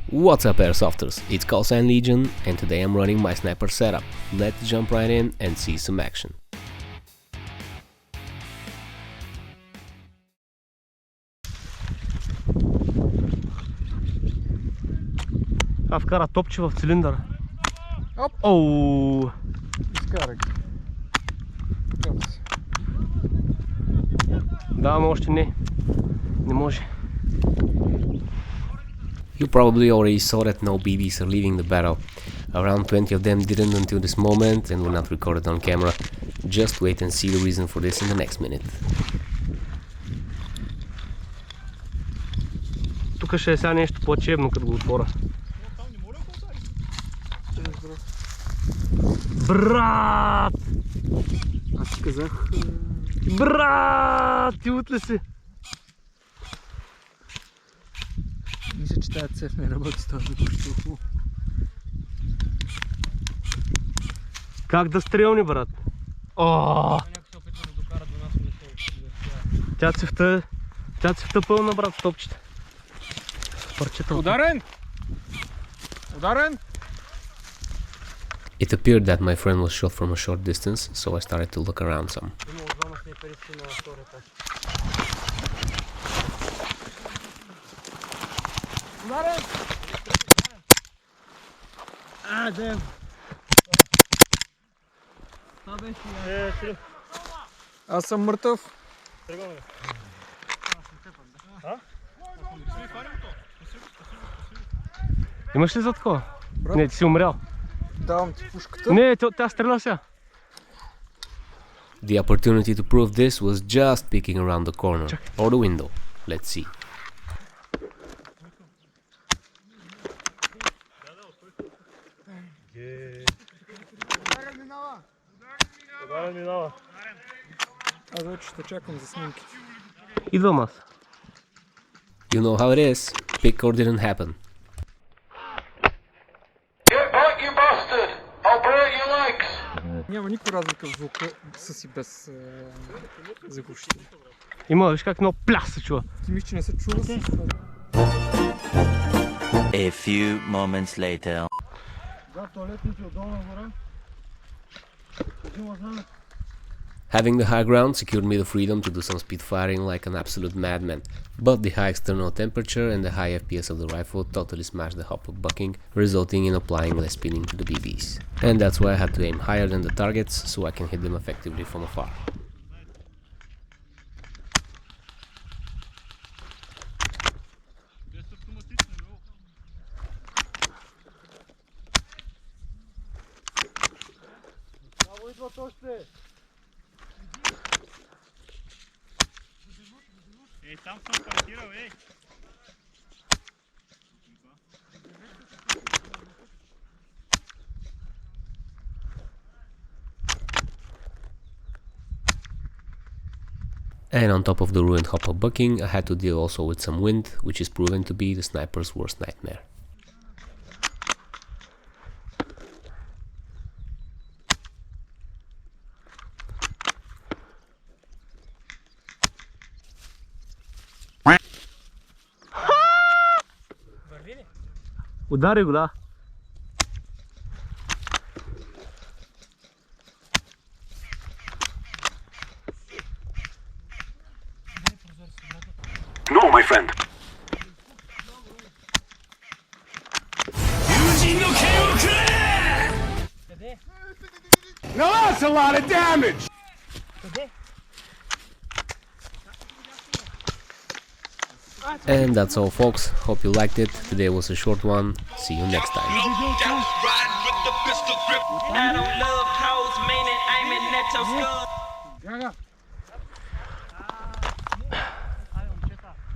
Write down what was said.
What's up, Airsofters? It's callsign.legion and today I'm running my sniper setup. Let's jump right in and see some action. Вкара топче в цилиндъра. Оп! Оу! Изкарай ги. Каза си. Да, но още не. Не може. You probably already saw that no BBs are leaving the battle. Around 20 of them didn't until this moment and were not recorded on camera. Just wait and see the reason for this in the next minute. Тук ще е сега нещо по-чебно, като го отворя. Брат! Аз ти казах... Брат! Ти утли си! Мисля, че тази цев не работи с това запущу. Как да стрелни, брат? Ооо! Тя цевта пълна, брат, с топчета. Парчета. Ударен! Ударен! It appeared that my friend was shot from a short distance, so I started to look around some. Ударен! Дем! Това беше... Аз съм мъртъв. Имаш ли за такова? Брат? Не, ти си умрял. Давам ти пушката. Не, тя стреля сега. The opportunity to prove this was just peeking around the corner or the window. Let's see. Аз вече ще чакам за снимки. Идвам аз. You know how it is. Pick or didn't happen. Get back, you bastard! I'll break your legs! Няма никаква разлика в звука с и без заглушители. Има, виж как много пляс се чува. Ти мисля, че не се чува с... A few moments later. Да, туалетните отдолу нагоре. Having the high ground secured me the freedom to do some speed firing like an absolute madman, but the high external temperature and the high FPS of the rifle totally smashed the hop-up bucking, resulting in applying less spinning to the BBs. And that's why I had to aim higher than the targets so I can hit them effectively from afar. Там съм паркирал, ей! And on top of the ruined hop-up bucking, I had to deal also with some wind, which is proven to be the sniper's worst nightmare. Удари го, да. No, my friend. Now that's a lot of damage! And that's all, folks. Hope you liked it. Today was a short one. See you next time. I don't love hoes, meaning aiming at your skull.